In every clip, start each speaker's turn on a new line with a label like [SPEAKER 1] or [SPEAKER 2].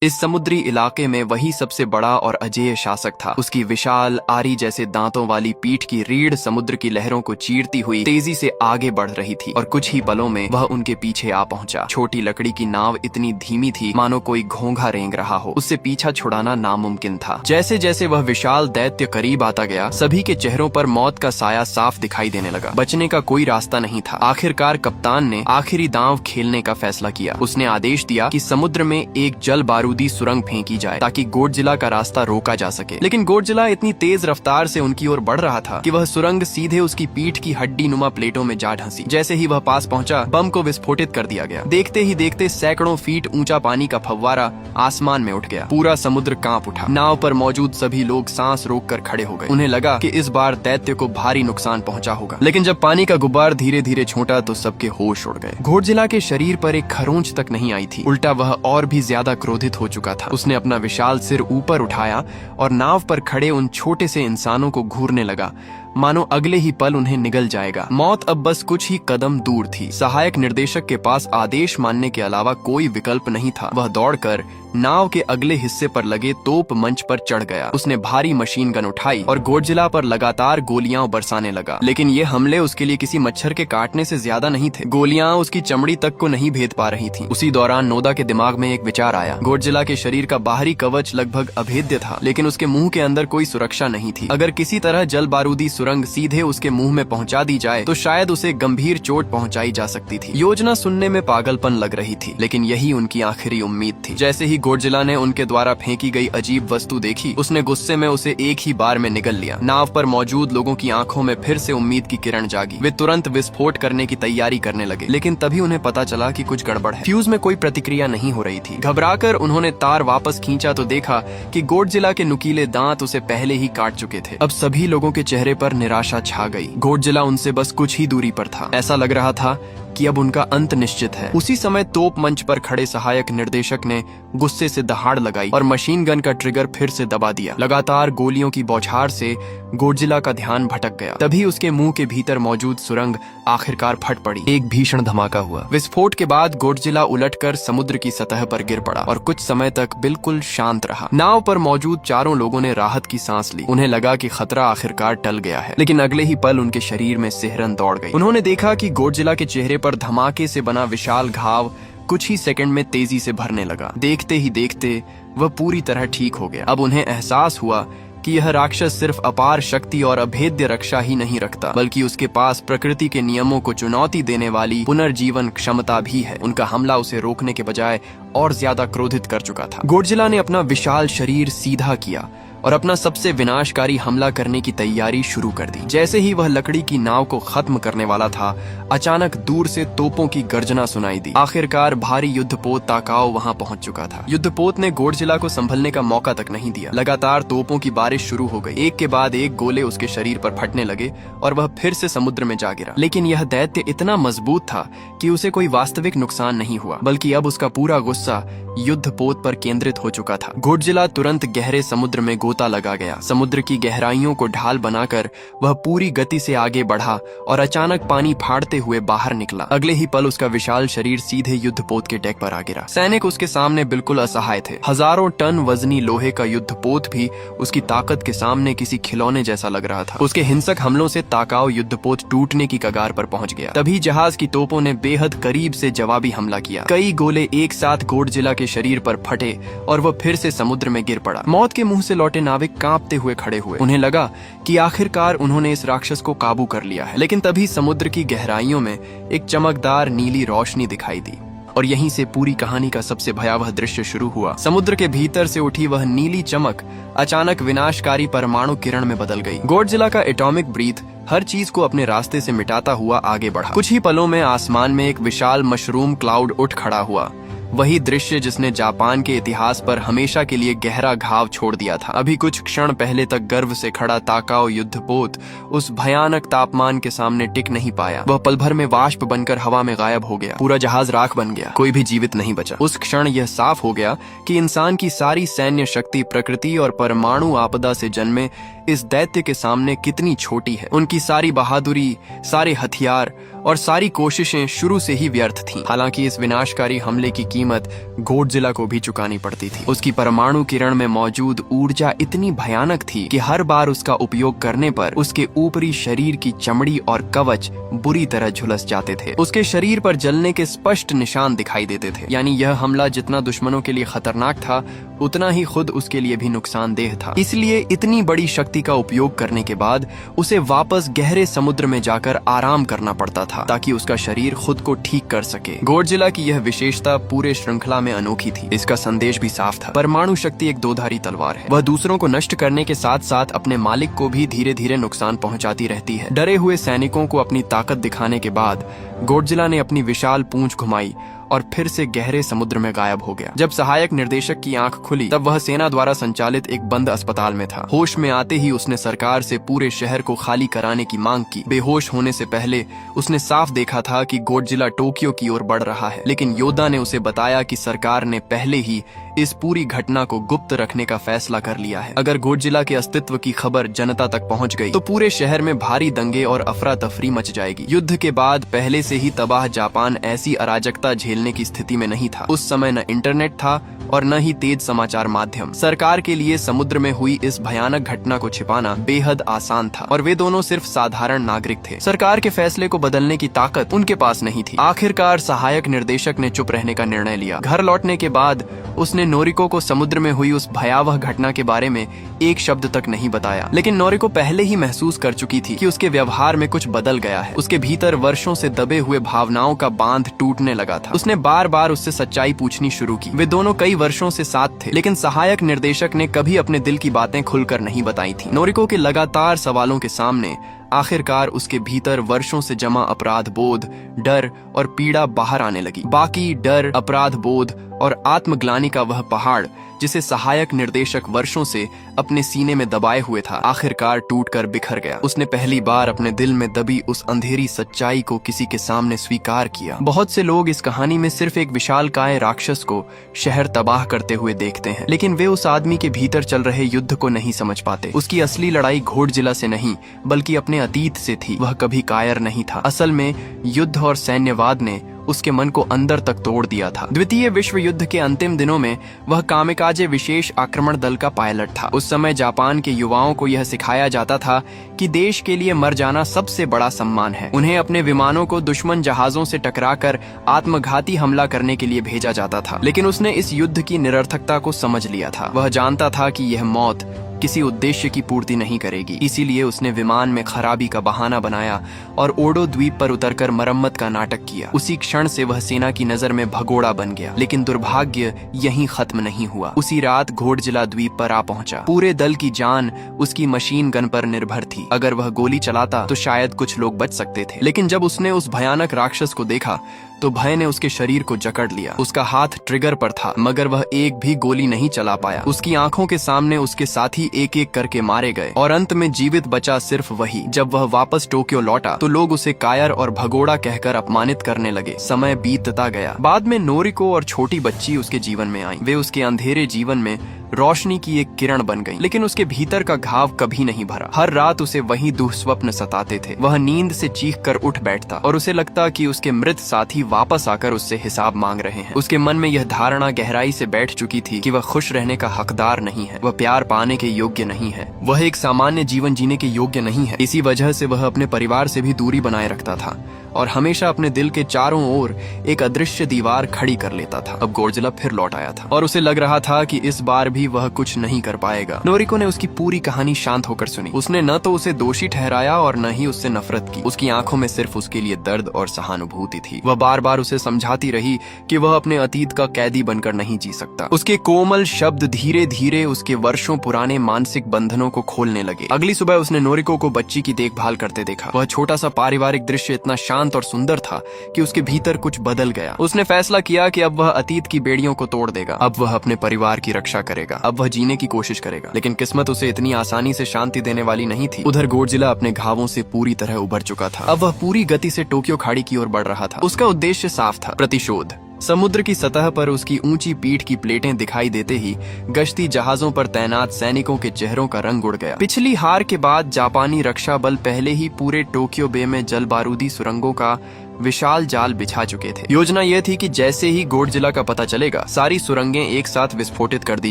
[SPEAKER 1] इस समुद्री इलाके में वही सबसे बड़ा और अजेय शासक था। उसकी विशाल आरी जैसे दांतों वाली पीठ की रीढ़ समुद्र की लहरों को चीरती हुई तेजी से आगे बढ़ रही थी और कुछ ही पलों में वह उनके पीछे आ पहुंचा। छोटी लकड़ी की नाव इतनी धीमी थी मानो कोई घोंघा रेंग रहा हो। उससे पीछा छुड़ाना नामुमकिन था। जैसे जैसे वह विशाल दैत्य करीब आता गया, सभी के चेहरों पर मौत का साया साफ दिखाई देने लगा। बचने का कोई रास्ता नहीं था। आखिरकार कप्तान ने आखिरी दांव खेलने का फैसला किया। उसने आदेश दिया कि समुद्र में एक जल बारूदी सुरंग फेंकी जाए ताकि गोडजिला का रास्ता रोका जा सके। लेकिन गोडजिला इतनी तेज रफ्तार से उनकी ओर बढ़ रहा था कि वह सुरंग सीधे उसकी पीठ की हड्डी नुमा प्लेटों में जा ढंसी। जैसे ही वह पास पहुंचा, बम को विस्फोटित कर दिया गया। देखते ही देखते सैकड़ों फीट ऊंचा पानी का फव्वारा आसमान में उठ गया। पूरा समुद्र कांप उठा। नाव पर मौजूद सभी लोग सांस रोककर खड़े हो गए। उन्हें लगा कि इस बार दैत्य को भारी नुकसान पहुंचा होगा। लेकिन जब पानी का गुब्बार धीरे धीरे छूटा तो सबके होश उड़ गए। गोडजिला के शरीर पर एक खरोंच तक नहीं आई थी। उल्टा वह और भी ज्यादा क्रोधित हो चुका था। उसने अपना विशाल सिर ऊपर उठाया और नाव पर खड़े उन छोटे से इंसानों को घूरने लगा, मानो अगले ही पल उन्हें निगल जाएगा। मौत अब बस कुछ ही कदम दूर थी। सहायक निर्देशक के पास आदेश मानने के अलावा कोई विकल्प नहीं था। वह दौड़कर नाव के अगले हिस्से पर लगे तोप मंच पर चढ़ गया। उसने भारी मशीन गन उठाई और गोडजिला पर लगातार गोलियां बरसाने लगा। लेकिन ये हमले उसके लिए किसी मच्छर के काटने से ज्यादा नहीं थे। गोलियां उसकी चमड़ी तक को नहीं भेद पा रही थीं। उसी दौरान नोदा के दिमाग में एक विचार आया। गोडजिला के शरीर का बाहरी कवच लगभग अभेद्य था, लेकिन उसके मुंह के अंदर कोई सुरक्षा नहीं थी। अगर किसी तरह जल बारूदी सुरंग सीधे उसके मुंह में पहुंचा दी जाए तो शायद उसे गंभीर चोट पहुंचाई जा सकती थी। योजना सुनने में पागलपन लग रही थी, लेकिन यही उनकी आखिरी उम्मीद थी। जैसे ही गोडजिला ने उनके द्वारा फेंकी गई अजीब वस्तु देखी, उसने गुस्से में उसे एक ही बार में निगल लिया। नाव पर मौजूद लोगों की आंखों में फिर से उम्मीद की किरण जागी। वे तुरंत विस्फोट करने की तैयारी करने लगे, लेकिन तभी उन्हें पता चला कि कुछ गड़बड़ है। फ्यूज में कोई प्रतिक्रिया नहीं हो रही थी। घबराकर उन्होंने तार वापस खींचा तो देखा कि गोडजिला के नुकीले दांत उसे पहले ही काट चुके थे। अब सभी लोगों के चेहरे पर निराशा छा गई। गोडजिला उनसे बस कुछ ही दूरी पर था। ऐसा लग रहा था कि अब उनका अंत निश्चित है। उसी समय तोप मंच पर खड़े सहायक निर्देशक ने गुस्से से दहाड़ लगाई और मशीन गन का ट्रिगर फिर से दबा दिया। लगातार गोलियों की बौछार से गोडजिला का ध्यान भटक गया। तभी उसके मुंह के भीतर मौजूद सुरंग आखिरकार फट पड़ी। एक भीषण धमाका हुआ। विस्फोट के बाद गोडजिला उलटकर समुद्र की सतह पर गिर पड़ा और कुछ समय तक बिल्कुल शांत रहा। नाव पर मौजूद चारों लोगों ने राहत की सांस ली। उन्हें लगा कि खतरा आखिरकार टल गया है, लेकिन अगले ही पल उनके शरीर में सिहरन दौड़ गई। उन्होंने देखा कि गोडजिला के चेहरे पर धमाके से बना विशाल घाव कुछ ही सेकंड में तेजी से भरने लगा। देखते ही देखते वह पूरी तरह ठीक हो गया। अब उन्हें एहसास हुआ कि यह राक्षस सिर्फ अपार शक्ति और अभेद्य रक्षा ही नहीं रखता, बल्कि उसके पास प्रकृति के नियमों को चुनौती देने वाली पुनर्जीवन क्षमता भी है। उनका हमला उसे रोकने के बजाय और ज्यादा क्रोधित कर चुका था। गोडजिला ने अपना विशाल शरीर सीधा किया और अपना सबसे विनाशकारी हमला करने की तैयारी शुरू कर दी। जैसे ही वह लकड़ी की नाव को खत्म करने वाला था, अचानक दूर से तोपों की गर्जना सुनाई दी। आखिरकार भारी युद्धपोत ताकाओ वहां पहुंच चुका था। युद्धपोत ने गोडजिला को संभलने का मौका तक नहीं दिया। लगातार तोपों की बारिश शुरू हो गई। एक के बाद एक गोले उसके शरीर पर फटने लगे और वह फिर से समुद्र में जा गिरा। लेकिन यह दैत्य इतना मजबूत था कि उसे कोई वास्तविक नुकसान नहीं हुआ, बल्कि अब उसका पूरा गुस्सा युद्धपोत पर केंद्रित हो चुका था। गोडजिला तुरंत गहरे समुद्र में गोता लगा गया। समुद्र की गहराइयों को ढाल बनाकर वह पूरी गति से आगे बढ़ा और अचानक पानी फाड़ते हुए बाहर निकला। अगले ही पल उसका विशाल शरीर सीधे युद्धपोत के डेक पर आ गिरा। सैनिक उसके सामने बिल्कुल असहाय थे। हजारों टन वजनी लोहे का युद्धपोत भी उसकी ताकत के सामने किसी खिलौने जैसा लग रहा था। उसके हिंसक हमलों से ताकाओ युद्धपोत टूटने की कगार पर पहुंच गया। तभी जहाज की तोपों ने बेहद करीब से जवाबी हमला किया। कई गोले एक साथ गोडजिला के शरीर पर फटे और वह फिर से समुद्र में गिर पड़ा। मौत के मुंह से लौटे नाविक कांपते हुए खड़े हुए। उन्हें लगा कि आखिरकार उन्होंने इस राक्षस को काबू कर लिया है। लेकिन तभी समुद्र की गहराइयों में एक चमकदार नीली रोशनी दिखाई दी और यहीं से पूरी कहानी का सबसे भयावह दृश्य शुरू हुआ। समुद्र के भीतर से उठी वह नीली चमक अचानक विनाशकारी परमाणु किरण में बदल गई। गोडजिला का एटॉमिक ब्रीथ हर चीज को अपने रास्ते से मिटाता हुआ आगे बढ़ा। कुछ ही पलों में आसमान में एक विशाल मशरूम क्लाउड उठ खड़ा हुआ। वही दृश्य जिसने जापान के इतिहास पर हमेशा के लिए गहरा घाव छोड़ दिया था। अभी कुछ क्षण पहले तक गर्व से खड़ा ताकाओ युद्धपोत उस भयानक तापमान के सामने टिक नहीं पाया। वह पल भर में वाष्प बनकर हवा में गायब हो गया। पूरा जहाज राख बन गया। कोई भी जीवित नहीं बचा। उस क्षण यह साफ हो गया कि इंसान की सारी सैन्य शक्ति प्रकृति और परमाणु आपदा से जन्मे इस दैत्य के सामने कितनी छोटी है। उनकी सारी बहादुरी, सारे हथियार और सारी कोशिशें शुरू से ही व्यर्थ थीं। हालांकि इस विनाशकारी हमले की कीमत गोडजिला को भी चुकानी पड़ती थी। उसकी परमाणु किरण में मौजूद ऊर्जा इतनी भयानक थी कि हर बार उसका उपयोग करने पर उसके ऊपरी शरीर की चमड़ी और कवच बुरी तरह झुलस जाते थे। उसके शरीर पर जलने के स्पष्ट निशान दिखाई देते थे। यानी यह हमला जितना दुश्मनों के लिए खतरनाक था, उतना ही खुद उसके लिए भी नुकसानदेह था। इसलिए इतनी बड़ी शक्ति का उपयोग करने के बाद उसे वापस गहरे समुद्र में जाकर आराम करना पड़ता था ताकि उसका शरीर खुद को ठीक कर सके। गोडजिला की यह विशेषता पूरे श्रृंखला में अनोखी थी। इसका संदेश भी साफ था, परमाणु शक्ति एक दोधारी तलवार है। वह दूसरों को नष्ट करने के साथ साथ अपने मालिक को भी धीरे धीरे नुकसान पहुंचाती रहती है। डरे हुए सैनिकों को अपनी ताकत दिखाने के बाद गोडजिला ने अपनी विशाल पूंछ घुमाई और फिर से गहरे समुद्र में गायब हो गया। जब सहायक निर्देशक की आंख खुली तब वह सेना द्वारा संचालित एक बंद अस्पताल में था। होश में आते ही उसने सरकार से पूरे शहर को खाली कराने की मांग की। बेहोश होने से पहले उसने साफ देखा था कि गोडजिला टोक्यो की ओर बढ़ रहा है, लेकिन योदा ने उसे बताया कि सरकार ने पहले ही इस पूरी घटना को गुप्त रखने का फैसला कर लिया है। अगर गोडजिला के अस्तित्व की खबर जनता तक पहुंच गई तो पूरे शहर में भारी दंगे और अफरा तफरी मच जाएगी। युद्ध के बाद पहले से ही तबाह जापान ऐसी अराजकता झेलने की स्थिति में नहीं था। उस समय न इंटरनेट था और न ही तेज समाचार माध्यम। सरकार के लिए समुद्र में हुई इस भयानक घटना को छिपाना बेहद आसान था और वे दोनों सिर्फ साधारण नागरिक थे। सरकार के फैसले को बदलने की ताकत उनके पास नहीं थी। आखिरकार सहायक निर्देशक ने चुप रहने का निर्णय लिया। घर लौटने के बाद उसने नोरिको को समुद्र में हुई उस भयावह घटना के बारे में एक शब्द तक नहीं बताया, लेकिन नोरिको पहले ही महसूस कर चुकी थी कि उसके व्यवहार में कुछ बदल गया है। उसके भीतर वर्षों से दबे हुए भावनाओं का बांध टूटने लगा था। उसने बार बार उससे सच्चाई पूछनी शुरू की। वे दोनों कई वर्षों से साथ थे, लेकिन सहायक निर्देशक ने कभी अपने दिल की बातें खुलकर नहीं बताई थी। नोरिको के लगातार सवालों के सामने आखिरकार उसके भीतर वर्षों से जमा अपराध बोध, डर और पीड़ा बाहर आने लगी। बाकी डर, अपराध बोध और आत्मग्लानि का वह पहाड़ जिसे सहायक निर्देशक वर्षों से अपने सीने में दबाए हुए था, आखिरकार टूटकर बिखर गया। उसने पहली बार अपने दिल में दबी उस अंधेरी सच्चाई को किसी के सामने स्वीकार किया। बहुत से लोग इस कहानी में सिर्फ एक विशालकाय राक्षस को शहर तबाह करते हुए देखते हैं, लेकिन वे उस आदमी के भीतर चल रहे युद्ध को नहीं समझ पाते। उसकी असली लड़ाई गोडजिला से नहीं बल्कि अपने अतीत से थी। वह कभी कायर नहीं था। असल में युद्ध और सैन्यवाद ने उसके मन को अंदर तक तोड़ दिया था। द्वितीय विश्व युद्ध के अंतिम दिनों में वह कामिकाजे विशेष आक्रमण दल का पायलट था। उस समय जापान के युवाओं को यह सिखाया जाता था कि देश के लिए मर जाना सबसे बड़ा सम्मान है। उन्हें अपने विमानों को दुश्मन जहाजों से टकराकर आत्मघाती हमला करने के लिए भेजा जाता था, लेकिन उसने इस युद्ध की निरर्थकता को समझ लिया था। वह जानता था कि यह मौत किसी उद्देश्य की पूर्ति नहीं करेगी। इसीलिए उसने विमान में खराबी का बहाना बनाया और ओडो द्वीप पर उतरकर मरम्मत का नाटक किया। उसी क्षण से वह सेना की नजर में भगोड़ा बन गया। लेकिन दुर्भाग्य यहीं खत्म नहीं हुआ। उसी रात गोडजिला द्वीप पर आ पहुंचा। पूरे दल की जान उसकी मशीन गन पर निर्भर थी। अगर वह गोली चलाता तो शायद कुछ लोग बच सकते थे, लेकिन जब उसने उस भयानक राक्षस को देखा तो भय ने उसके शरीर को जकड़ लिया। उसका हाथ ट्रिगर पर था, मगर वह एक भी गोली नहीं चला पाया। उसकी आंखों के सामने उसके साथी एक एक करके मारे गए और अंत में जीवित बचा सिर्फ वही। जब वह वापस टोक्यो लौटा तो लोग उसे कायर और भगोड़ा कहकर अपमानित करने लगे। समय बीतता गया। बाद में नोरिको और छोटी बच्ची उसके जीवन में आई। वे उसके अंधेरे जीवन में रोशनी की एक किरण बन गई, लेकिन उसके भीतर का घाव कभी नहीं भरा। हर रात उसे वही दुःस्वप्न सताते थे। वह नींद से चीखकर उठ बैठता और उसे लगता कि उसके मृत साथी वापस आकर उससे हिसाब मांग रहे हैं। उसके मन में यह धारणा गहराई से बैठ चुकी थी कि वह खुश रहने का हकदार नहीं है, वह प्यार पाने के योग्य नहीं है, वह एक सामान्य जीवन जीने के योग्य नहीं है। इसी वजह से वह अपने परिवार से भी दूरी बनाए रखता था और हमेशा अपने दिल के चारों ओर एक अदृश्य दीवार खड़ी कर लेता था। अब गोडजिला फिर लौट आया था और उसे लग रहा था कि इस बार भी वह कुछ नहीं कर पाएगा। नोरिको ने उसकी पूरी कहानी शांत होकर सुनी। उसने न तो उसे दोषी ठहराया और न ही उससे नफरत की। उसकी आंखों में सिर्फ उसके लिए दर्द और सहानुभूति थी। वह बार बार उसे समझाती रही कि वह अपने अतीत का कैदी बनकर नहीं जी सकता। उसके कोमल शब्द धीरे धीरे उसके वर्षों पुराने मानसिक बंधनों को खोलने लगे। अगली सुबह उसने नोरिको को बच्ची की देखभाल करते देखा। वह छोटा सा पारिवारिक दृश्य इतना शांत और सुंदर था कि उसके भीतर कुछ बदल गया। उसने फैसला किया कि अब वह अतीत की बेड़ियों को तोड़ देगा। अब वह अपने परिवार की रक्षा करेगा। अब वह जीने की कोशिश करेगा। लेकिन किस्मत उसे इतनी आसानी से शांति देने वाली नहीं थी। उधर गोडजिला अपने घावों से पूरी तरह उभर चुका था। अब वह पूरी गति से टोक्यो खाड़ी की ओर बढ़ रहा था। उसका उद्देश्य साफ था, प्रतिशोध। समुद्र की सतह पर उसकी ऊंची पीठ की प्लेटें दिखाई देते ही गश्ती जहाजों पर तैनात सैनिकों के चेहरों का रंग उड़ गया। पिछली हार के बाद जापानी रक्षा बल पहले ही पूरे टोक्यो बे में जल बारूदी सुरंगों का विशाल जाल बिछा चुके थे। योजना यह थी कि जैसे ही गोडजिला का पता चलेगा, सारी सुरंगें एक साथ विस्फोटित कर दी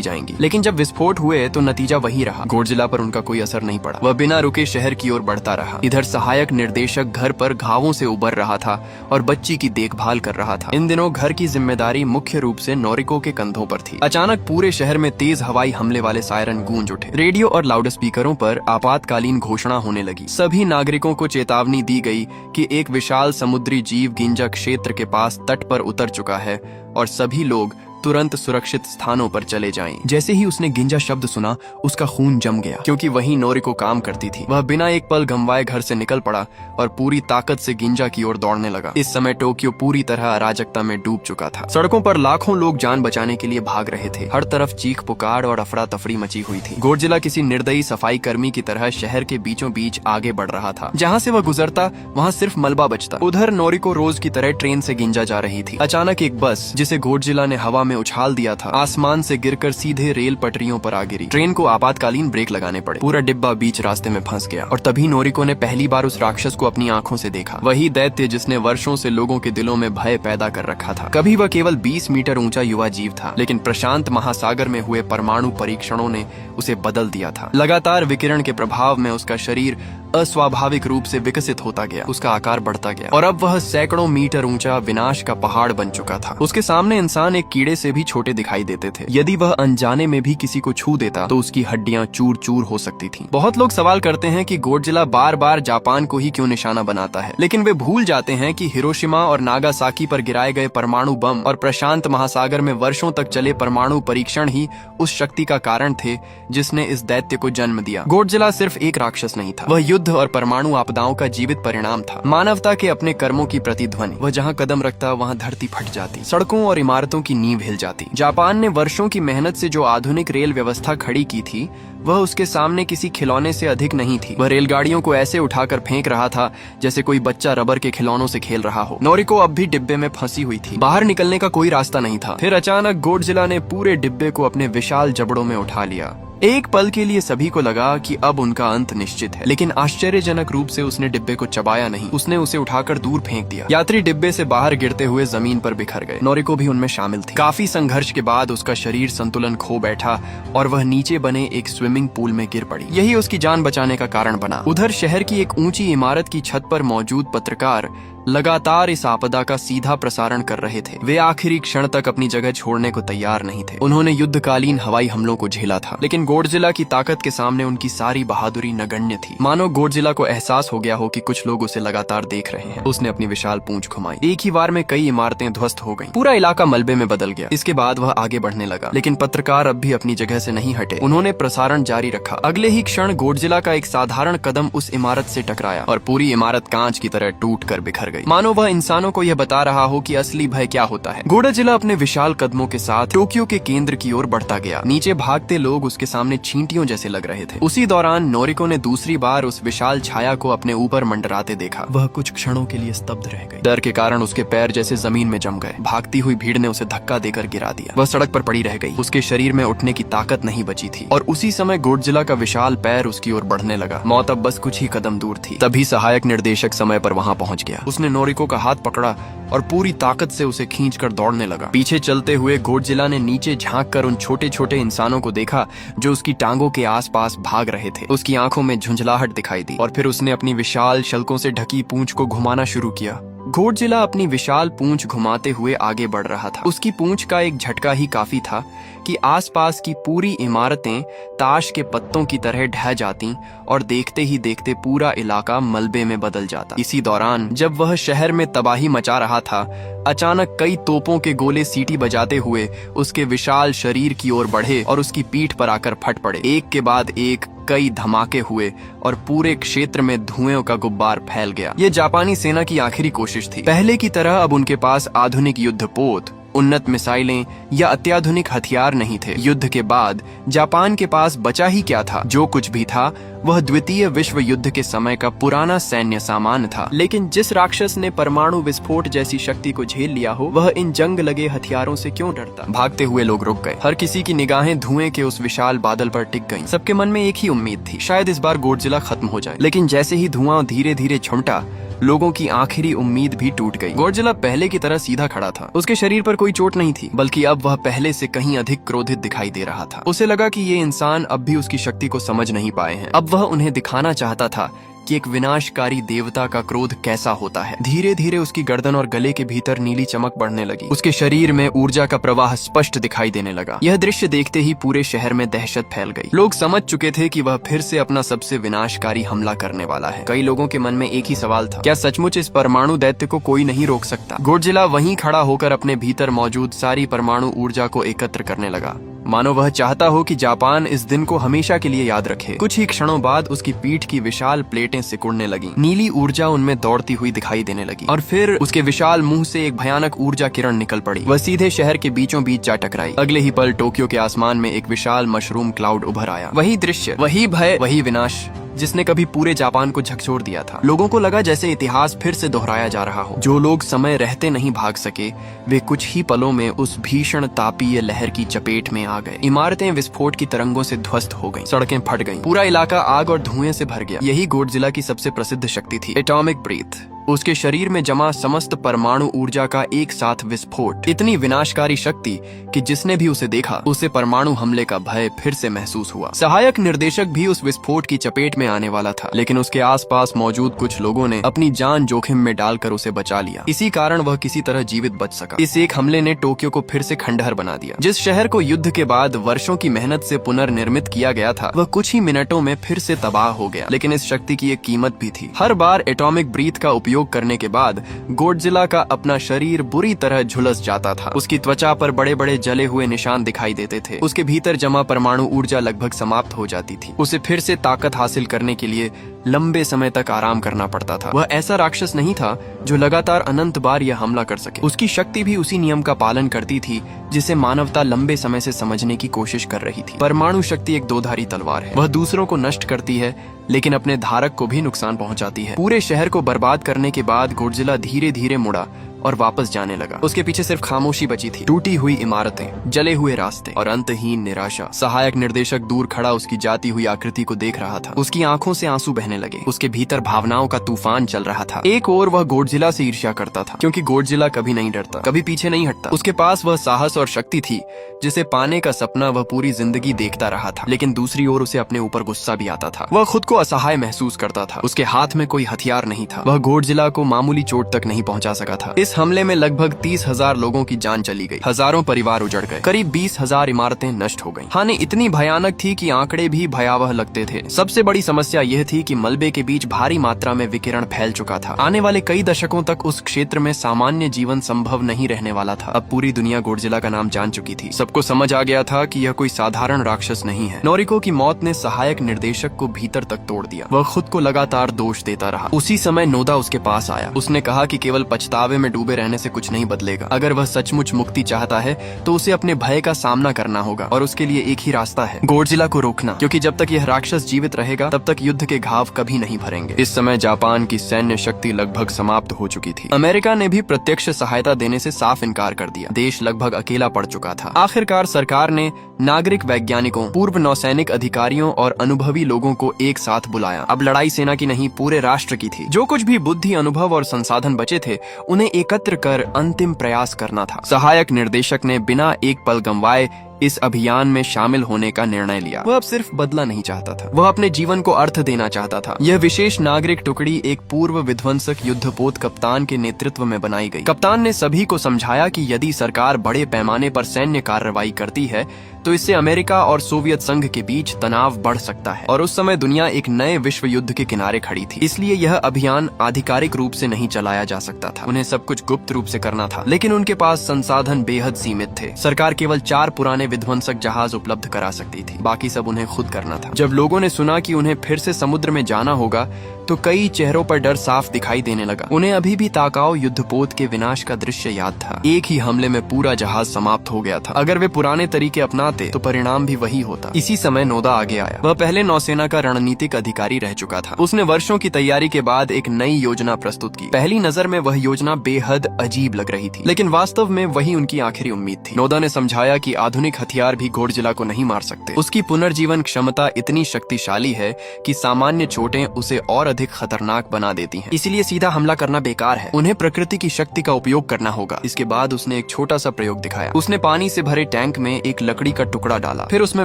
[SPEAKER 1] जाएंगी। लेकिन जब विस्फोट हुए तो नतीजा वही रहा। गोडजिला पर उनका कोई असर नहीं पड़ा। वह बिना रुके शहर की ओर बढ़ता रहा। इधर सहायक निर्देशक घर पर घावों से उबर रहा था और बच्ची की देखभाल कर रहा था। इन दिनों घर की जिम्मेदारी मुख्य रूप से नोरिको के कंधों पर थी। अचानक पूरे शहर में तेज हवाई हमले वाले सायरन गूंज उठे। रेडियो और लाउडस्पीकरों पर आपातकालीन घोषणा होने लगी। सभी नागरिकों को चेतावनी दी गई कि एक विशाल समुद्री जीव गिंजा क्षेत्र के पास तट पर उतर चुका है और सभी लोग तुरंत सुरक्षित स्थानों पर चले जाएं। जैसे ही उसने गिंजा शब्द सुना, उसका खून जम गया, क्योंकि वहीं नोरिको काम करती थी। वह बिना एक पल गंवाए घर से निकल पड़ा और पूरी ताकत से गिंजा की ओर दौड़ने लगा। इस समय टोक्यो पूरी तरह अराजकता में डूब चुका था। सड़कों पर लाखों लोग जान बचाने के लिए भाग रहे थे। हर तरफ चीख पुकार और अफरा तफरी मची हुई थी। गोडजिला किसी निर्दयी सफाई कर्मी की तरह शहर के बीचों बीच आगे बढ़ रहा था। जहाँ से वह गुजरता वहाँ सिर्फ मलबा बचता। उधर नोरिको रोज की तरह ट्रेन से गिंजा जा रही थी। अचानक एक बस, जिसे गोडजिला ने हवा में उछाल दिया था, आसमान से गिरकर सीधे रेल पटरियों पर आ गिरी। ट्रेन को आपातकालीन ब्रेक लगाने पड़े। पूरा डिब्बा बीच रास्ते में फंस गया और तभी नोरिको ने पहली बार उस राक्षस को अपनी आंखों से देखा। वही दैत्य जिसने वर्षों से लोगों के दिलों में भय पैदा कर रखा था। कभी वह केवल 20 मीटर ऊंचा युवा जीव था, लेकिन प्रशांत महासागर में हुए परमाणु परीक्षणों ने उसे बदल दिया था। लगातार विकिरण के प्रभाव में उसका शरीर अस्वाभाविक रूप से विकसित होता गया। उसका आकार बढ़ता गया और अब वह सैकड़ों मीटर ऊंचा विनाश का पहाड़ बन चुका था। उसके सामने इंसान एक कीड़े से भी छोटे दिखाई देते थे। यदि वह अनजाने में भी किसी को छू देता तो उसकी हड्डियां चूर चूर हो सकती थीं। बहुत लोग सवाल करते हैं कि गोडजिला बार बार जापान को ही क्यों निशाना बनाता है, लेकिन वे भूल जाते हैं कि हिरोशिमा और नागासाकी पर गिराए गए परमाणु बम और प्रशांत महासागर में वर्षों तक चले परमाणु परीक्षण ही उस शक्ति का कारण थे जिसने इस दैत्य को जन्म दिया। गोडजिला सिर्फ एक राक्षस नहीं था, वह युद्ध और परमाणु आपदाओं का जीवित परिणाम था। मानवता के अपने कर्मों की प्रतिध्वनि। वह जहाँ कदम रखता वहाँ धरती फट जाती, सड़कों और इमारतों की नींव हिल जाती। जापान ने वर्षों की मेहनत से जो आधुनिक रेल व्यवस्था खड़ी की थी, वह उसके सामने किसी खिलौने से अधिक नहीं थी। वह रेलगाड़ियों को ऐसे उठाकर फेंक रहा था जैसे कोई बच्चा रबर के खिलौनों से खेल रहा हो। नोरिको अब भी डिब्बे में फंसी हुई थी। बाहर निकलने का कोई रास्ता नहीं था। फिर अचानक गोडजिला ने पूरे डिब्बे को अपने विशाल जबड़ों में उठा लिया। एक पल के लिए सभी को लगा कि अब उनका अंत निश्चित है, लेकिन आश्चर्यजनक रूप से उसने डिब्बे को चबाया नहीं। उसने उसे उठाकर दूर फेंक दिया। यात्री डिब्बे से बाहर गिरते हुए जमीन पर बिखर गए। नोरिको भी उनमें शामिल थी। काफी संघर्ष के बाद उसका शरीर संतुलन खो बैठा और वह नीचे बने एक स्विमिंग पूल में गिर पड़ी। यही उसकी जान बचाने का कारण बना। उधर शहर की एक ऊंची इमारत की छत पर मौजूद पत्रकार लगातार इस आपदा का सीधा प्रसारण कर रहे थे। वे आखिरी क्षण तक अपनी जगह छोड़ने को तैयार नहीं थे। उन्होंने युद्धकालीन हवाई हमलों को झेला था, लेकिन गोडजिला की ताकत के सामने उनकी सारी बहादुरी नगण्य थी। मानो गोडजिला को एहसास हो गया हो कि कुछ लोग उसे लगातार देख रहे हैं। उसने अपनी विशाल पूंछ घुमाई। एक ही बार में कई इमारतें ध्वस्त हो गईं। पूरा इलाका मलबे में बदल गया। इसके बाद वह आगे बढ़ने लगा, लेकिन पत्रकार अब भी अपनी जगह से नहीं हटे। उन्होंने प्रसारण जारी रखा। अगले ही क्षण गोडजिला का एक साधारण कदम उस इमारत से टकराया और पूरी इमारत कांच की तरह टूट कर बिखर गई, मानो वह इंसानों को यह बता रहा हो कि असली भय क्या होता है। गोडजिला अपने विशाल कदमों के साथ टोक्यो के केंद्र की ओर बढ़ता गया। नीचे भागते लोग उसके सामने चींटियों जैसे लग रहे थे। उसी दौरान नोरिको ने दूसरी बार उस विशाल छाया को अपने ऊपर मंडराते देखा। वह कुछ क्षणों के लिए स्तब्ध रह गई। डर के कारण उसके पैर जैसे जमीन में जम गए। भागती हुई भीड़ ने उसे धक्का देकर गिरा दिया। वह सड़क पर पड़ी रह गई। उसके शरीर में उठने की ताकत नहीं बची थी और उसी समय गोडजिला का विशाल पैर उसकी ओर बढ़ने लगा। मौत अब बस कुछ ही कदम दूर थी। तभी सहायक निर्देशक समय पर वहां पहुंच गया। उसने नोरिको का हाथ पकड़ा और पूरी ताकत से उसे खींचकर दौड़ने लगा। पीछे चलते हुए गोडजिला ने नीचे झांककर उन छोटे छोटे इंसानों को देखा जो उसकी टांगों के आसपास भाग रहे थे। उसकी आंखों में झुंझलाहट दिखाई दी और फिर उसने अपनी विशाल शल्कों से ढकी पूंछ को घुमाना शुरू किया। गोडजिला अपनी विशाल पूंछ घुमाते हुए आगे बढ़ रहा था। उसकी पूंछ का एक झटका ही काफी था कि आसपास की पूरी इमारतें ताश के पत्तों की तरह ढह जातीं और देखते ही देखते पूरा इलाका मलबे में बदल जाता। इसी दौरान जब वह शहर में तबाही मचा रहा था, अचानक कई तोपों के गोले सीटी बजाते हुए उसके विशाल शरीर की ओर बढ़े और उसकी पीठ पर आकर फट पड़े। एक के बाद एक कई धमाके हुए और पूरे क्षेत्र में धुएं का गुब्बार फैल गया। ये जापानी सेना की आखिरी कोशिश थी। पहले की तरह अब उनके पास आधुनिक युद्धपोत, उन्नत मिसाइलें या अत्याधुनिक हथियार नहीं थे। युद्ध के बाद जापान के पास बचा ही क्या था? जो कुछ भी था वह द्वितीय विश्व युद्ध के समय का पुराना सैन्य सामान था। लेकिन जिस राक्षस ने परमाणु विस्फोट जैसी शक्ति को झेल लिया हो, वह इन जंग लगे हथियारों से क्यों डरता? भागते हुए लोग रुक गए। हर किसी की निगाहें धुएं के उस विशाल बादल पर टिक गईं। सबके मन में एक ही उम्मीद थी, शायद इस बार गोडजिला खत्म हो जाए। लेकिन जैसे ही धुआं धीरे धीरे छुमटा, लोगों की आखिरी उम्मीद भी टूट गई। गॉडजिला पहले की तरह सीधा खड़ा था। उसके शरीर पर कोई चोट नहीं थी, बल्कि अब वह पहले से कहीं अधिक क्रोधित दिखाई दे रहा था। उसे लगा कि ये इंसान अब भी उसकी शक्ति को समझ नहीं पाए हैं। अब वह उन्हें दिखाना चाहता था कि एक विनाशकारी देवता का क्रोध कैसा होता है। धीरे धीरे उसकी गर्दन और गले के भीतर नीली चमक बढ़ने लगी। उसके शरीर में ऊर्जा का प्रवाह स्पष्ट दिखाई देने लगा। यह दृश्य देखते ही पूरे शहर में दहशत फैल गई। लोग समझ चुके थे कि वह फिर से अपना सबसे विनाशकारी हमला करने वाला है। कई लोगों के मन में एक ही सवाल था, क्या सचमुच इस परमाणु दैत्य को कोई नहीं रोक सकता? गॉडजिला वहीं खड़ा होकर अपने भीतर मौजूद सारी परमाणु ऊर्जा को एकत्र करने लगा, मानो वह चाहता हो कि जापान इस दिन को हमेशा के लिए याद रखे। कुछ ही क्षणों बाद उसकी पीठ की विशाल प्लेटें सिकुड़ने लगीं। नीली ऊर्जा उनमें दौड़ती हुई दिखाई देने लगी और फिर उसके विशाल मुंह से एक भयानक ऊर्जा किरण निकल पड़ी। वह सीधे शहर के बीचों बीच जा टकराई। अगले ही पल टोक्यो के आसमान में एक विशाल मशरूम क्लाउड उभर आया। वही दृश्य, वही भय, वही विनाश जिसने कभी पूरे जापान को झकझोर दिया था। लोगों को लगा जैसे इतिहास फिर से दोहराया जा रहा हो। जो लोग समय रहते नहीं भाग सके, वे कुछ ही पलों में उस भीषण तापीय लहर की चपेट में आ गए। इमारतें विस्फोट की तरंगों से ध्वस्त हो गईं, सड़कें फट गईं, पूरा इलाका आग और धुएं से भर गया। यही गॉडजिला की सबसे प्रसिद्ध शक्ति थी, एटॉमिक ब्रीथ। उसके शरीर में जमा समस्त परमाणु ऊर्जा का एक साथ विस्फोट। इतनी विनाशकारी शक्ति कि जिसने भी उसे देखा, उसे परमाणु हमले का भय फिर से महसूस हुआ। सहायक निर्देशक भी उस विस्फोट की चपेट में आने वाला था, लेकिन उसके आसपास मौजूद कुछ लोगों ने अपनी जान जोखिम में डालकर उसे बचा लिया। इसी कारण वह किसी तरह जीवित बच सका। इस एक हमले ने टोक्यो को फिर से खंडहर बना दिया। जिस शहर को युद्ध के बाद वर्षों की मेहनत से पुनर्निर्मित किया गया था, वह कुछ ही मिनटों में फिर से तबाह हो गया। लेकिन इस शक्ति की एक कीमत भी थी। हर बार एटॉमिक ब्रीथ का उपयोग करने के बाद गॉडजिला का अपना शरीर बुरी तरह झुलस जाता था। उसकी त्वचा पर बड़े बड़े जले हुए निशान दिखाई देते थे। उसके भीतर जमा परमाणु ऊर्जा लगभग समाप्त हो जाती थी। उसे फिर से ताकत हासिल करने के लिए लंबे समय तक आराम करना पड़ता था। वह ऐसा राक्षस नहीं था जो लगातार अनंत बार यह हमला कर सके। उसकी शक्ति भी उसी नियम का पालन करती थी जिसे मानवता लंबे समय से समझने की कोशिश कर रही थी। परमाणु शक्ति एक दोधारी तलवार है। वह दूसरों को नष्ट करती है, लेकिन अपने धारक को भी नुकसान पहुंचाती है। पूरे शहर को बर्बाद करने के बाद गॉडजिला धीरे धीरे मुड़ा और वापस जाने लगा। उसके पीछे सिर्फ खामोशी बची थी, टूटी हुई इमारतें, जले हुए रास्ते और अंतहीन निराशा। सहायक निर्देशक दूर खड़ा उसकी जाती हुई आकृति को देख रहा था। उसकी आंखों से आंसू बहने लगे। उसके भीतर भावनाओं का तूफान चल रहा था। एक ओर वह गॉडजिला से ईर्ष्या करता था, क्योंकि गॉडजिला कभी नहीं डरता, कभी पीछे नहीं हटता। उसके पास वह साहस और शक्ति थी जिसे पाने का सपना वह पूरी जिंदगी देखता रहा था। लेकिन दूसरी ओर उसे अपने ऊपर गुस्सा भी आता था। वह खुद को असहाय महसूस करता था। उसके हाथ में कोई हथियार नहीं था। वह गॉडजिला को मामूली चोट तक नहीं पहुंचा सका था। इस हमले में लगभग 30,000 लोगों की जान चली गई। हजारों परिवार उजड़ गए। करीब 20,000 इमारतें नष्ट हो गईं। हानि इतनी भयानक थी कि आंकड़े भी भयावह लगते थे। सबसे बड़ी समस्या यह थी कि मलबे के बीच भारी मात्रा में विकिरण फैल चुका था। आने वाले कई दशकों तक उस क्षेत्र में सामान्य जीवन संभव नहीं रहने वाला था। अब पूरी दुनिया गॉडजिला का नाम जान चुकी थी। सबको समझ आ गया था कि यह कोई साधारण राक्षस नहीं है। नोरिको की मौत ने सहायक निर्देशक को भीतर तक तोड़ दिया। वह खुद को लगातार दोष देता रहा। उसी समय नोदा उसके पास आया। उसने कहा कि केवल पछतावे में डूबे रहने से कुछ नहीं बदलेगा। अगर वह सचमुच मुक्ति चाहता है तो उसे अपने भय का सामना करना होगा, और उसके लिए एक ही रास्ता है, गॉडजिला को रोकना। क्योंकि जब तक यह राक्षस जीवित रहेगा तब तक युद्ध के घाव कभी नहीं भरेंगे। इस समय जापान की सैन्य शक्ति लगभग समाप्त हो चुकी थी। अमेरिका ने भी प्रत्यक्ष सहायता देने से साफ इनकार कर दिया। देश लगभग अकेला पड़ चुका था। आखिरकार सरकार ने नागरिक वैज्ञानिकों, पूर्व नौसैनिक अधिकारियों और अनुभवी लोगों को एक साथ बुलाया। अब लड़ाई सेना की नहीं, पूरे राष्ट्र की थी। जो कुछ भी बुद्धि, अनुभव और संसाधन बचे थे, उन्हें एकत्र कर अंतिम प्रयास करना था। सहायक निर्देशक ने बिना एक पल गंवाए इस अभियान में शामिल होने का निर्णय लिया। वह अब सिर्फ बदला नहीं चाहता था, वह अपने जीवन को अर्थ देना चाहता था। यह विशेष नागरिक टुकड़ी एक पूर्व विध्वंसक युद्धपोत कप्तान के नेतृत्व में बनाई गई। कप्तान ने सभी को समझाया कि यदि सरकार बड़े पैमाने पर सैन्य कार्रवाई करती है तो इससे अमेरिका और सोवियत संघ के बीच तनाव बढ़ सकता है, और उस समय दुनिया एक नए विश्व युद्ध के किनारे खड़ी थी। इसलिए यह अभियान आधिकारिक रूप से नहीं चलाया जा सकता था। उन्हें सब कुछ गुप्त रूप से करना था, लेकिन उनके पास संसाधन बेहद सीमित थे। सरकार केवल 4 पुराने विध्वंसक जहाज उपलब्ध करा सकती थी, बाकी सब उन्हें खुद करना था। जब लोगों ने सुना कि उन्हें फिर से समुद्र में जाना होगा तो कई चेहरों पर डर साफ दिखाई देने लगा। उन्हें अभी भी ताकाओ युद्धपोत के विनाश का दृश्य याद था। एक ही हमले में पूरा जहाज समाप्त हो गया था। अगर वे पुराने तरीके अपना अपनाते तो परिणाम भी वही होता। इसी समय नोदा आगे आया। वह पहले नौसेना का रणनीतिक अधिकारी रह चुका था। उसने वर्षों की तैयारी के बाद एक नई योजना प्रस्तुत की। पहली नजर में वह योजना बेहद अजीब लग रही थी, लेकिन वास्तव में वही उनकी आखिरी उम्मीद थी। नोदा ने समझाया कि आधुनिक हथियार भी गोडजिला को नहीं मार सकते। उसकी पुनर्जीवन क्षमता इतनी शक्तिशाली है कि सामान्य चोटें उसे और अधिक खतरनाक बना देती हैं। इसलिए सीधा हमला करना बेकार है। उन्हें प्रकृति की शक्ति का उपयोग करना होगा। इसके बाद उसने एक छोटा सा प्रयोग दिखाया। उसने पानी से भरे टैंक में एक लकड़ी का टुकड़ा डाला, फिर उसमें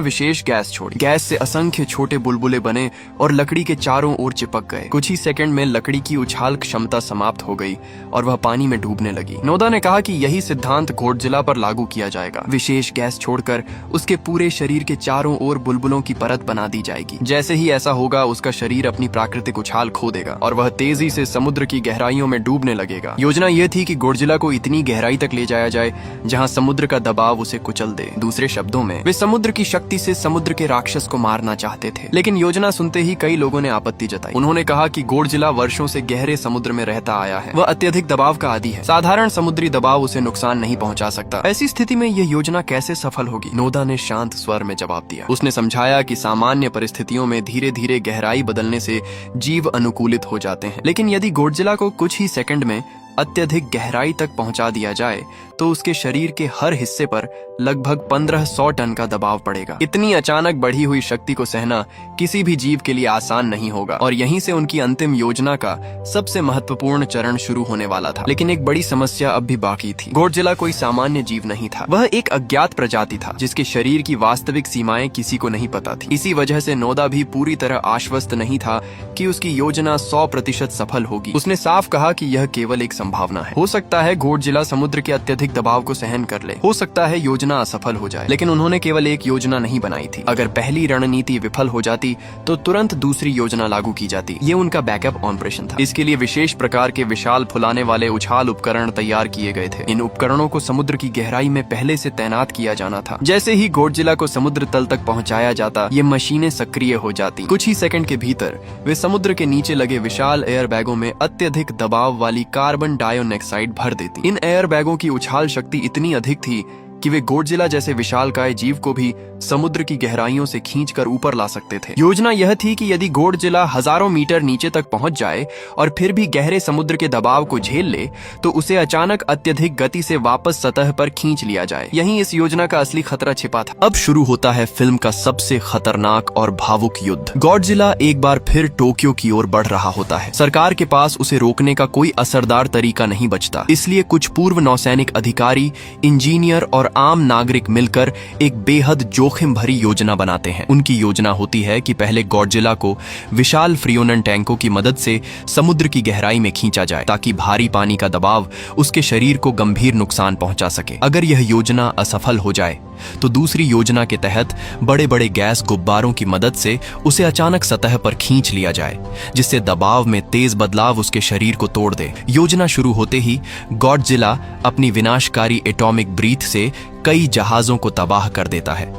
[SPEAKER 1] विशेष गैस छोड़ी। गैस से असंख्य छोटे बुलबुले बने और लकड़ी के चारों ओर चिपक गए। कुछ ही सेकंड में लकड़ी की उछाल क्षमता समाप्त हो गई और वह पानी में डूबने लगी। नोदा ने कहा कि यही सिद्धांत गोडजिला पर लागू किया जाएगा। विशेष गैस छोड़कर उसके पूरे शरीर के चारों ओर बुलबुलों की परत बना दी जाएगी। जैसे ही ऐसा होगा, उसका शरीर अपनी प्राकृतिक उछाल खो देगा और वह तेजी से समुद्र की गहराइयों में डूबने लगेगा। योजना यह थी कि गोडजिला को इतनी गहराई तक ले जाया जाए जहां समुद्र का दबाव उसे कुचल दे। दूसरे शब्दों में, वे समुद्र की शक्ति से समुद्र के राक्षस को मारना चाहते थे। लेकिन योजना सुनते ही कई लोगों ने आपत्ति जताई। उन्होंने कहा कि गोडजिला वर्षों से गहरे समुद्र में रहता आया है। वह अत्यधिक दबाव का आदी है। साधारण समुद्री दबाव उसे नुकसान नहीं पहुंचा सकता। ऐसी स्थिति में यह योजना कैसे सफल होगी? नोदा ने शांत स्वर में जवाब दिया। उसने समझाया कि सामान्य परिस्थितियों में धीरे धीरे गहराई बदलने से जीव अनुकूलित हो जाते हैं, लेकिन यदि गोडजिला को कुछ ही सेकंड में अत्यधिक गहराई तक पहुंचा दिया जाए तो उसके शरीर के हर हिस्से पर लगभग 1500 टन का दबाव पड़ेगा। इतनी अचानक बढ़ी हुई शक्ति को सहना किसी भी जीव के लिए आसान नहीं होगा और यहीं से उनकी अंतिम योजना का सबसे महत्वपूर्ण चरण शुरू होने वाला था। लेकिन एक बड़ी समस्या अब भी बाकी थी। गोडजिला कोई सामान्य जीव नहीं था। वह एक अज्ञात प्रजाति था जिसके शरीर की वास्तविक सीमाएं किसी को नहीं पता थी। इसी वजह से नोदा भी पूरी तरह आश्वस्त नहीं था कि उसकी योजना 100% सफल होगी। उसने साफ कहा कि यह केवल एक संभावना है। हो सकता है गोडजिला समुद्र के अत्यधिक दबाव को सहन कर ले, हो सकता है योजना असफल हो जाए। लेकिन उन्होंने केवल एक योजना नहीं बनाई थी। अगर पहली रणनीति विफल हो जाती तो तुरंत दूसरी योजना लागू की जाती। ये उनका बैकअप ऑपरेशन था। इसके लिए विशेष प्रकार के विशाल फुलाने वाले उछाल उपकरण तैयार किए गए थे। इन उपकरणों को समुद्र की गहराई में पहले से तैनात किया जाना था। जैसे ही गोडजिला को समुद्र तल तक पहुंचाया जाता, ये मशीनें सक्रिय हो जाती। कुछ ही सेकंड के भीतर वे समुद्र के नीचे लगे विशाल एयर बैगों में अत्यधिक दबाव वाली कार्बन डाइऑक्साइड भर देती। इन एयर बैगों की उछाल शक्ति इतनी अधिक थी कि वे गोडजिला जैसे विशालकाय जीव को भी समुद्र की गहराइयों से खींचकर ऊपर ला सकते थे। योजना यह थी कि यदि गोडजिला हजारों मीटर नीचे तक पहुंच जाए और फिर भी गहरे समुद्र के दबाव को झेल ले तो उसे अचानक अत्यधिक गति से वापस सतह पर खींच लिया जाए। यहीं इस योजना का असली खतरा छिपा था। अब शुरू होता है फिल्म का सबसे खतरनाक और भावुक युद्ध। गोडजिला एक बार फिर टोक्यो की ओर बढ़ रहा होता है। सरकार के पास उसे रोकने का कोई असरदार तरीका नहीं बचता। इसलिए कुछ पूर्व नौसैनिक अधिकारी, इंजीनियर और आम नागरिक मिलकर एक बेहद जोखिम भरी योजना बनाते हैं। उनकी योजना होती है कि पहले गोडजिला को विशाल फ्रियोनन टैंकों की मदद से समुद्र की गहराई में खींचा जाए ताकि भारी पानी का दबाव उसके शरीर को गंभीर नुकसान पहुंचा सके। अगर यह योजना असफल हो जाए तो दूसरी योजना के तहत बड़े बड़े गैस गुब्बारों की मदद से उसे अचानक सतह पर खींच लिया जाए, जिससे दबाव में तेज बदलाव उसके शरीर को तोड़ दे। योजना शुरू होते ही गोडजिला अपनी विनाशकारी एटॉमिक ब्रीथ से कई जहाजों को तबाह कर देता है।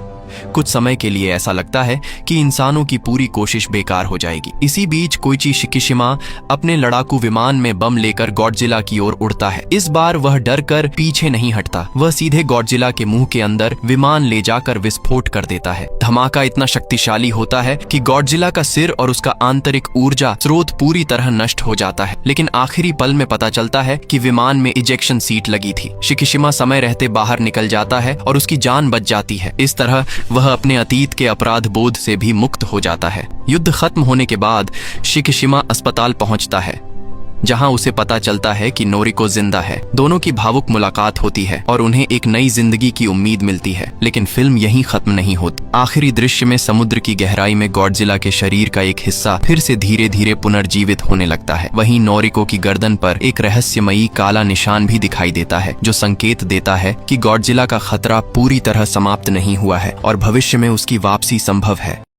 [SPEAKER 1] कुछ समय के लिए ऐसा लगता है कि इंसानों की पूरी कोशिश बेकार हो जाएगी। इसी बीच कोइची शिकिशिमा अपने लड़ाकू विमान में बम लेकर गोडजिला की ओर उड़ता है। इस बार वह डर कर पीछे नहीं हटता। वह सीधे गोडजिला के मुंह के अंदर विमान ले जाकर विस्फोट कर देता है। धमाका इतना शक्तिशाली होता है कि गोडजिला का सिर और उसका आंतरिक ऊर्जा स्रोत पूरी तरह नष्ट हो जाता है। लेकिन आखिरी पल में पता चलता है कि विमान में इजेक्शन सीट लगी थी। शिकिशिमा समय रहते बाहर निकल जाता है और उसकी जान बच जाती है। इस तरह वह अपने अतीत के अपराध बोध से भी मुक्त हो जाता है। युद्ध खत्म होने के बाद शिकिशिमा अस्पताल पहुंचता है, जहां उसे पता चलता है कि नोरिको जिंदा है। दोनों की भावुक मुलाकात होती है और उन्हें एक नई जिंदगी की उम्मीद मिलती है। लेकिन फिल्म यहीं खत्म नहीं होती। आखिरी दृश्य में समुद्र की गहराई में गोडजिला के शरीर का एक हिस्सा फिर से धीरे धीरे पुनर्जीवित होने लगता है। वहीं नोरिको की गर्दन पर एक रहस्यमयी काला निशान भी दिखाई देता है, जो संकेत देता है कि गोडजिला का खतरा पूरी तरह समाप्त नहीं हुआ है और भविष्य में उसकी वापसी संभव है।